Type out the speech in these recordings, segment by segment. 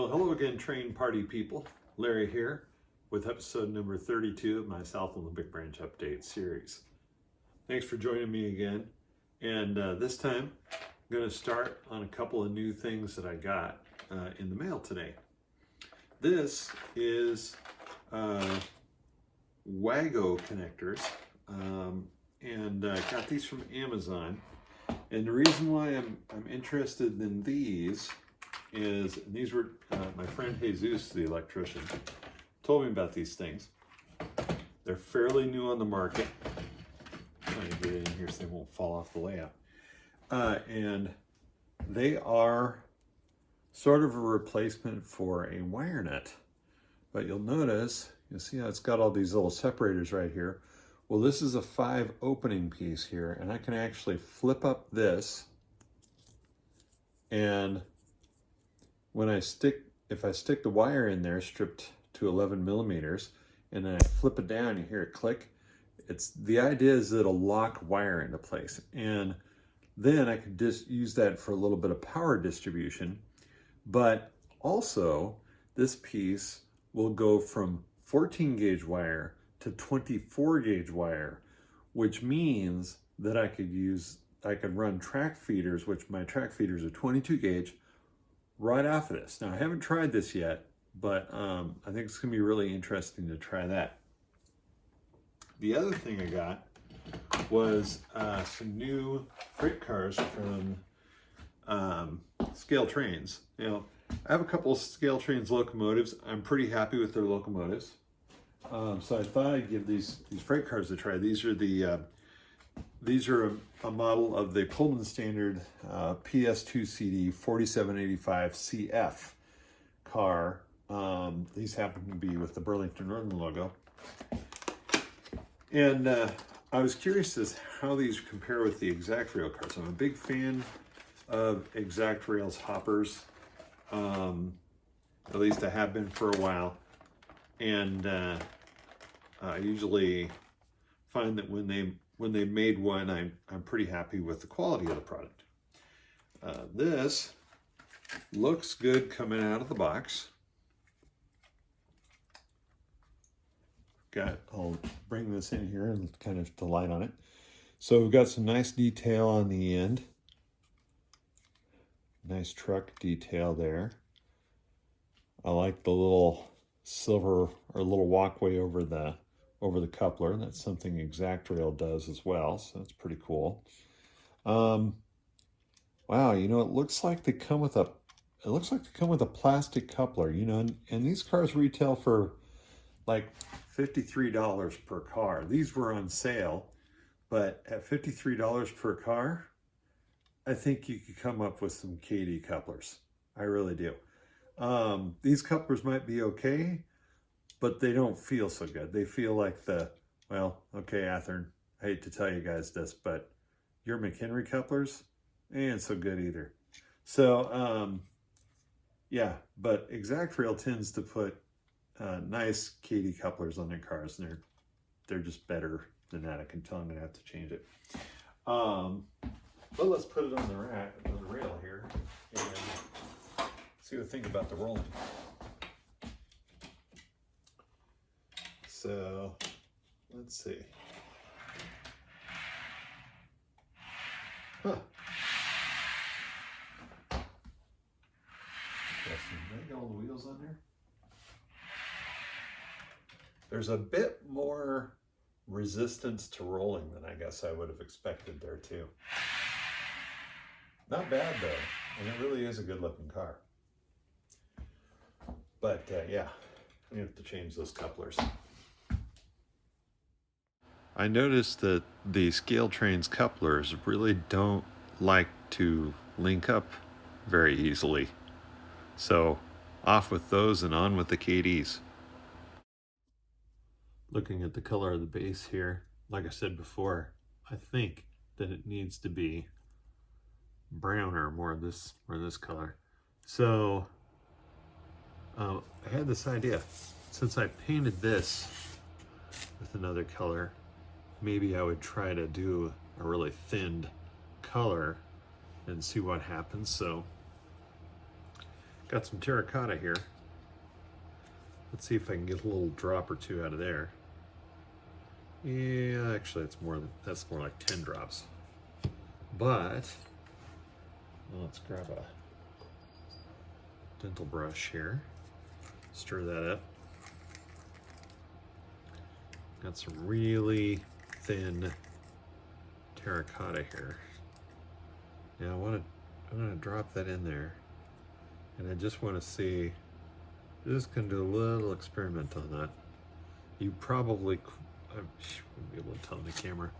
Well, hello again, train party people. Larry here with episode number 32 of my South Olympic Branch Update series. Thanks for joining me again. And this time, I'm going to start on a couple of new things that I got in the mail today. This is Wago Connectors, and I got these from Amazon. And the reason why I'm interested in these is, and these were my friend Jesus, the electrician, told me about these things. They're fairly new on the market. I'm trying to get it in here so they won't fall off the layout. And they are sort of a replacement for a wire nut. But you'll notice, you'll see how it's got all these little separators right here. Well, this is a 5 opening piece here, and I can actually flip up this, and when if I stick the wire in there, stripped to 11 millimeters, and then I flip it down, you hear it click. The idea is that it'll lock wire into place, and then I could just use that for a little bit of power distribution. But also, this piece will go from 14 gauge wire to 24 gauge wire, which means that I could run track feeders, which my track feeders are 22 gauge, right off of this. Now, I haven't tried this yet, but I think it's gonna be really interesting to try that. The other thing I got was some new freight cars from Scale Trains. You know, I have a couple of Scale Trains locomotives. I'm pretty happy with their locomotives. So I thought I'd give these freight cars a try. These are a model of the Pullman Standard PS2CD 4785 CF car. These happen to be with the Burlington Northern logo. And I was curious as how these compare with the Exact Rail cars. I'm a big fan of Exact Rail's hoppers. At least I have been for a while. And I usually find that when they made one, I'm pretty happy with the quality of the product. This looks good coming out of the box. I'll bring this in here and kind of the light on it. So we've got some nice detail on the end. Nice truck detail there. I like the little silver or little walkway over the coupler. That's something Exact Rail does as well, so that's pretty cool. Wow, you know, it looks like they come with a plastic coupler, you know, and these cars retail for like $53 per car. These were on sale, but at $53 per car, I think you could come up with some KD couplers. I really do. These couplers might be okay, but they don't feel so good. They feel like well, okay, Athern, I hate to tell you guys this, but your McHenry couplers ain't so good either. So, yeah, but Exact Rail tends to put nice KD couplers on their cars, and they're just better than that. I can tell I'm gonna have to change it. But let's put it on the rail here and see what I think about the rolling. So let's see. Did I get all the wheels on there? There's a bit more resistance to rolling than I guess I would have expected there too. Not bad though, and it really is a good looking car. But yeah, we have to change those couplers. I noticed that the Scale Trains couplers really don't like to link up very easily. So off with those and on with the KDs. Looking at the color of the base here, like I said before, I think that it needs to be browner, more of this color. So I had this idea. Since I painted this with another color, maybe I would try to do a really thinned color and see what happens. So got some terracotta here. Let's see if I can get a little drop or two out of there. Yeah, actually that's more like 10 drops. But let's grab a dental brush here. Stir that up. Got some really thin terracotta here. Now I'm gonna drop that in there, and I just want to see. Just gonna do a little experiment on that. You probably I wouldn't be able to tell on the camera.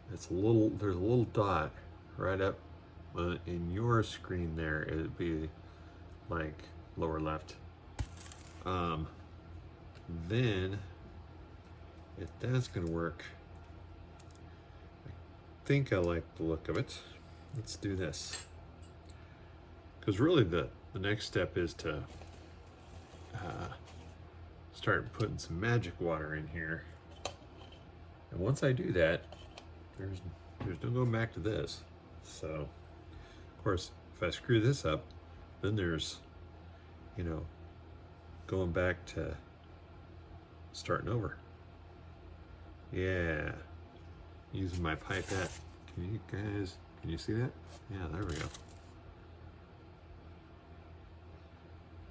There's a little dot right up in your screen there. It'd be like lower left. Then if that's gonna work, I think I like the look of it. Let's do this. Because really the next step is to start putting some magic water in here. And once I do that, there's no going back to this. So, of course, if I screw this up, then there's, you know, going back to starting over. Yeah, using my pipette. Can you see that? Yeah, there we go.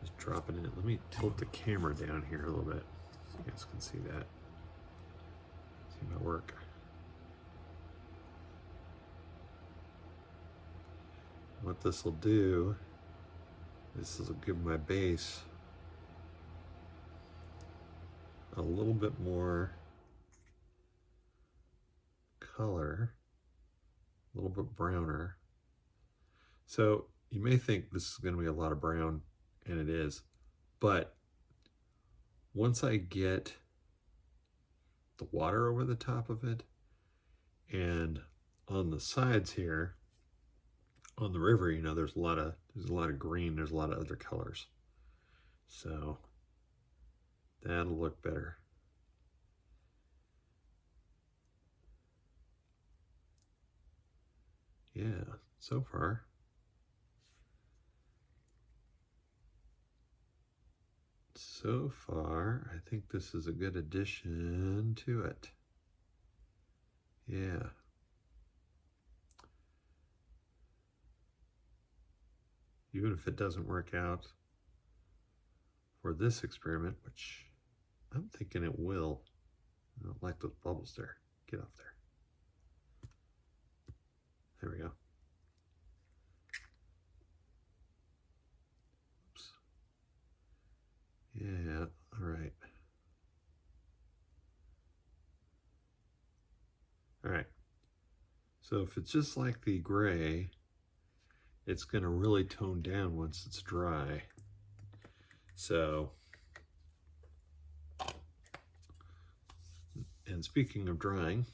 Just dropping it. Let me tilt the camera down here a little bit so you guys can see that. See my work. What this will do, this will give my base a little bit more color, a little bit browner. So you may think this is going to be a lot of brown, and it is, but once I get the water over the top of it, and on the sides here, on the river, you know, there's a lot of green, there's a lot of other colors. So that'll look better. Yeah, so far. So far, I think this is a good addition to it. Yeah. Even if it doesn't work out for this experiment, which I'm thinking it will. I don't like those bubbles there. Get off there. There we go. Oops. Yeah, all right. All right. So if it's just like the gray, it's going to really tone down once it's dry. So, and speaking of drying,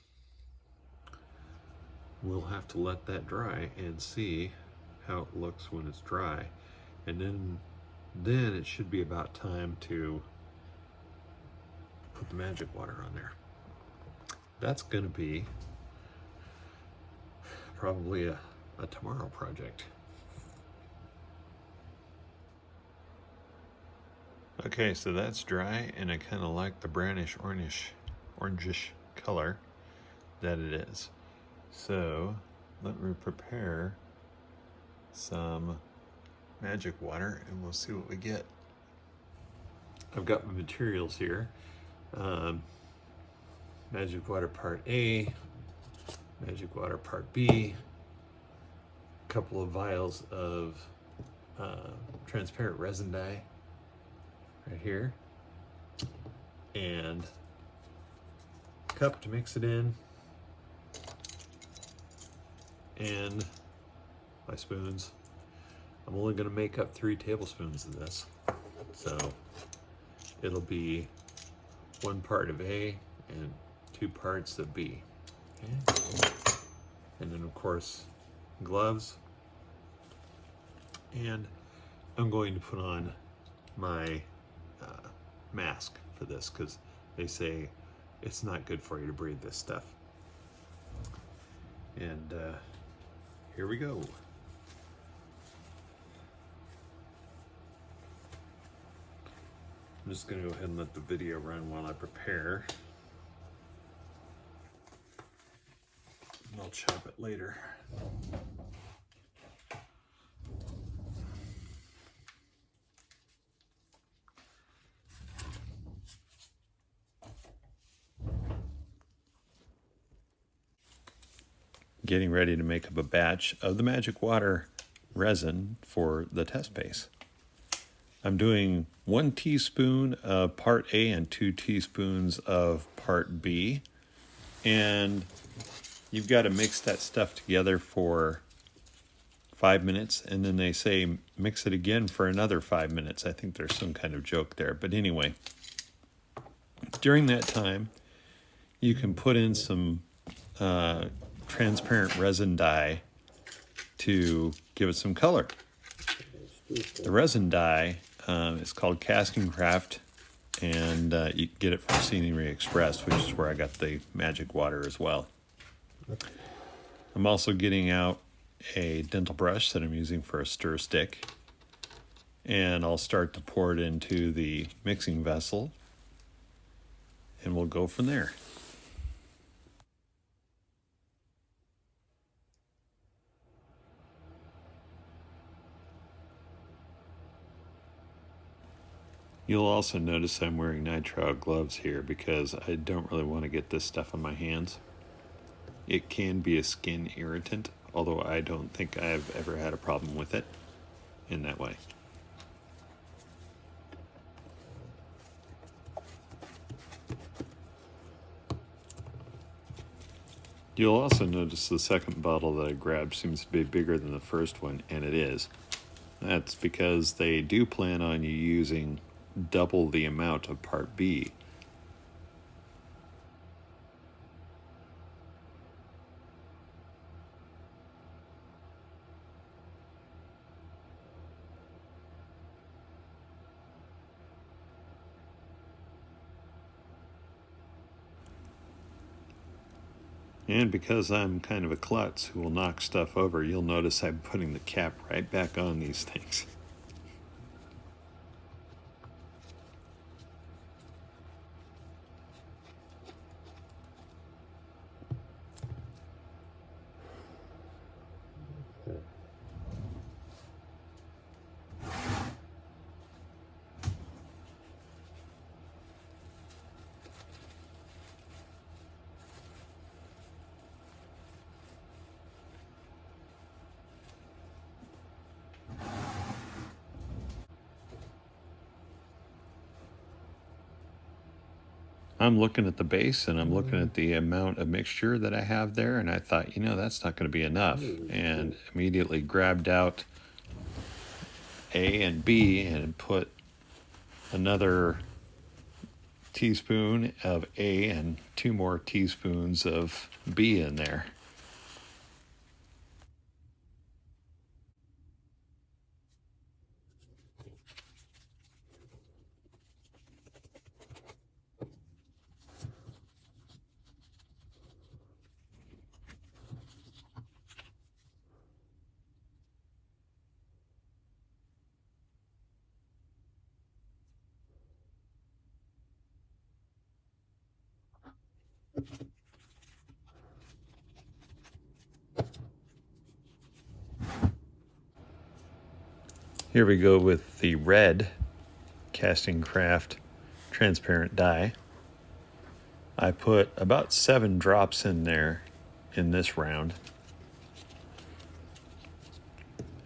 we'll have to let that dry and see how it looks when it's dry. And then it should be about time to put the magic water on there. That's going to be probably a tomorrow project. Okay, so that's dry, and I kind of like the brownish orangish color that it is. So let me prepare some magic water and we'll see what we get. I've got my materials here. Magic water part A, magic water part B, a couple of vials of transparent resin dye right here, and a cup to mix it in, and my spoons. I'm only going to make up 3 tablespoons of this, so it'll be 1 part of A and 2 parts of B. Okay. And then of course gloves, and I'm going to put on my mask for this because they say it's not good for you to breathe this stuff. And here we go. I'm just going to go ahead and let the video run while I prepare. And I'll chop it later. Getting ready to make up a batch of the Magic Water resin for the test base. I'm doing 1 teaspoon of part A and 2 teaspoons of part B. And you've got to mix that stuff together for 5 minutes. And then they say mix it again for another 5 minutes. I think there's some kind of joke there. But anyway, during that time, you can put in some transparent resin dye to give it some color. The resin dye is called Casting Craft, and you can get it from Scenery Express, which is where I got the Magic Water as well. I'm also getting out a dental brush that I'm using for a stir stick, and I'll start to pour it into the mixing vessel, and we'll go from there. You'll also notice I'm wearing nitrile gloves here because I don't really want to get this stuff on my hands. It can be a skin irritant, although I don't think I've ever had a problem with it in that way. You'll also notice the second bottle that I grabbed seems to be bigger than the first one, and it is. That's because they do plan on you using double the amount of part B. And because I'm kind of a klutz who will knock stuff over, you'll notice I'm putting the cap right back on these things. I'm looking at the base and I'm looking at the amount of mixture that I have there, and I thought, you know, that's not going to be enough, and immediately grabbed out A and B and put another teaspoon of A and 2 more teaspoons of B in there. Here we go with the red Casting Craft transparent dye. I put about 7 drops in there in this round.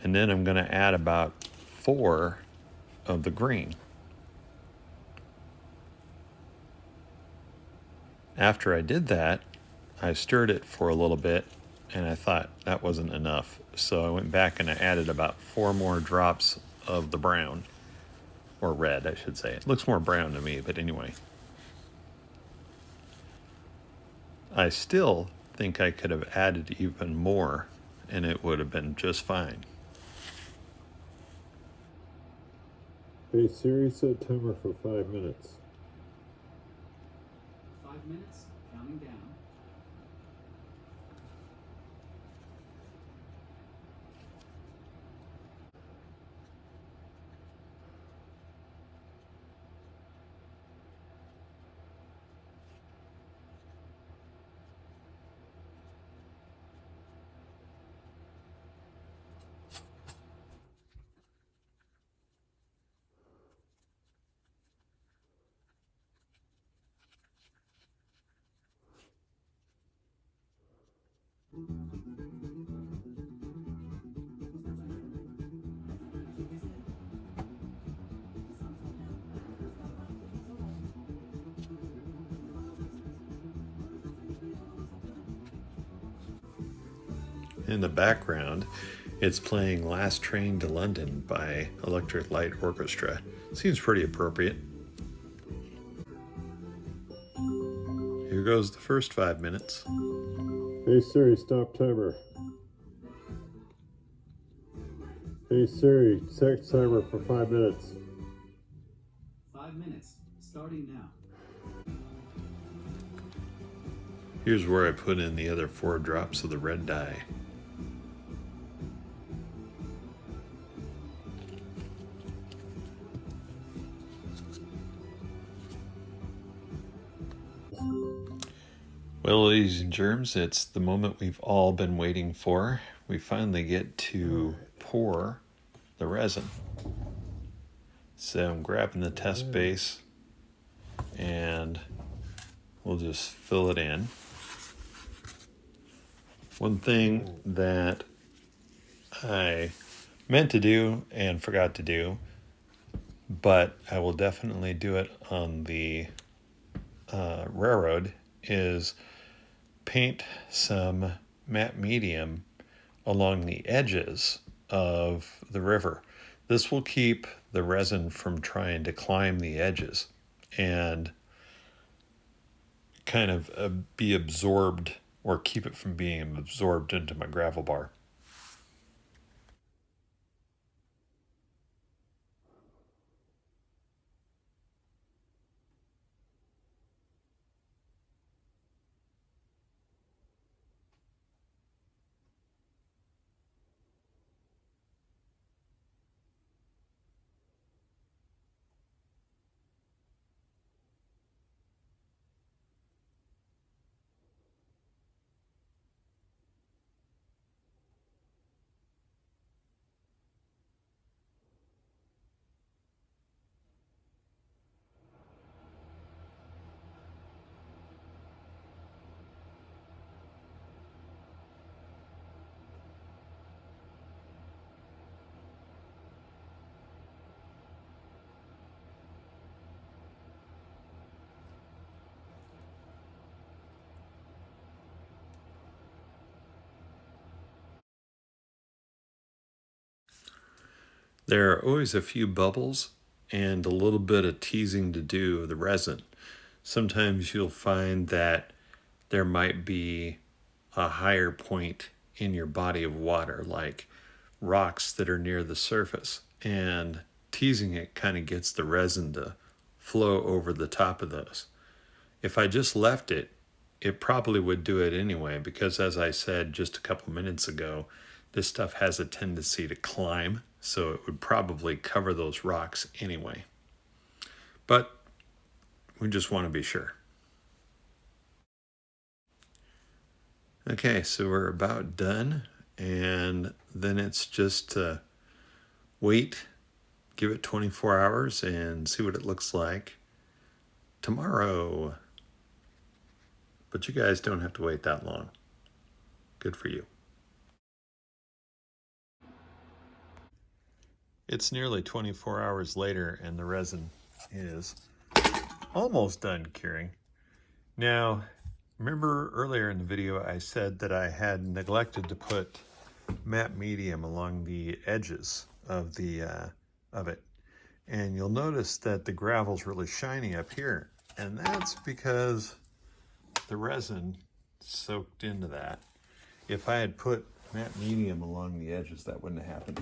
And then I'm going to add about 4 of the green. After I did that, I stirred it for a little bit, and I thought that wasn't enough. So I went back and I added about 4 more drops of the brown, or red, I should say. It looks more brown to me, but anyway. I still think I could have added even more, and it would have been just fine. A series set timer for 5 minutes. 5 minutes, counting down. In the background, it's playing Last Train to London by Electric Light Orchestra. Seems pretty appropriate. Here goes the first 5 minutes. Hey Siri, stop timer. Hey Siri, set timer for 5 minutes. 5 minutes, starting now. Here's where I put in the other 4 drops of the red dye. Well, ladies and germs, it's the moment we've all been waiting for. We finally get to pour the resin. So I'm grabbing the test base and we'll just fill it in. One thing that I meant to do and forgot to do, but I will definitely do it on the railroad, is paint some matte medium along the edges of the river. This will keep the resin from trying to climb the edges and kind of be absorbed, or keep it from being absorbed into my gravel bar. There are always a few bubbles and a little bit of teasing to do of the resin. Sometimes you'll find that there might be a higher point in your body of water, like rocks that are near the surface, and teasing it kind of gets the resin to flow over the top of those. If I just left it, it probably would do it anyway, because as I said just a couple minutes ago, this stuff has a tendency to climb, so it would probably cover those rocks anyway. But we just want to be sure. Okay, so we're about done, and then it's just to wait, give it 24 hours, and see what it looks like tomorrow. But you guys don't have to wait that long. Good for you. It's nearly 24 hours later, and the resin is almost done curing. Now, remember earlier in the video I said that I had neglected to put matte medium along the edges of it, and you'll notice that the gravel's really shiny up here, and that's because the resin soaked into that. If I had put matte medium along the edges, that wouldn't have happened.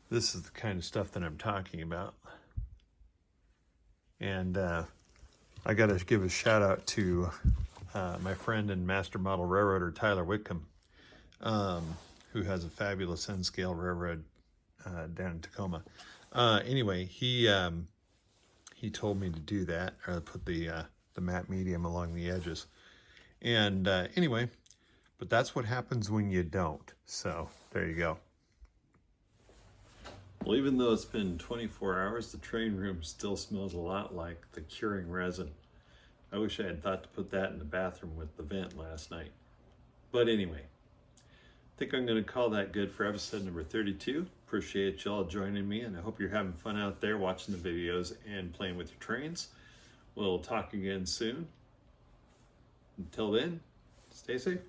This is the kind of stuff that I'm talking about. And I got to give a shout out to my friend and master model railroader, Tyler Whitcomb, who has a fabulous N-scale railroad down in Tacoma. Anyway, he told me to do that, or put the matte medium along the edges. And anyway, but that's what happens when you don't. So there you go. Well, even though it's been 24 hours, the train room still smells a lot like the curing resin. I wish I had thought to put that in the bathroom with the vent last night. But anyway, I think I'm going to call that good for episode number 32. Appreciate y'all joining me, and I hope you're having fun out there watching the videos and playing with your trains. We'll talk again soon. Until then, stay safe.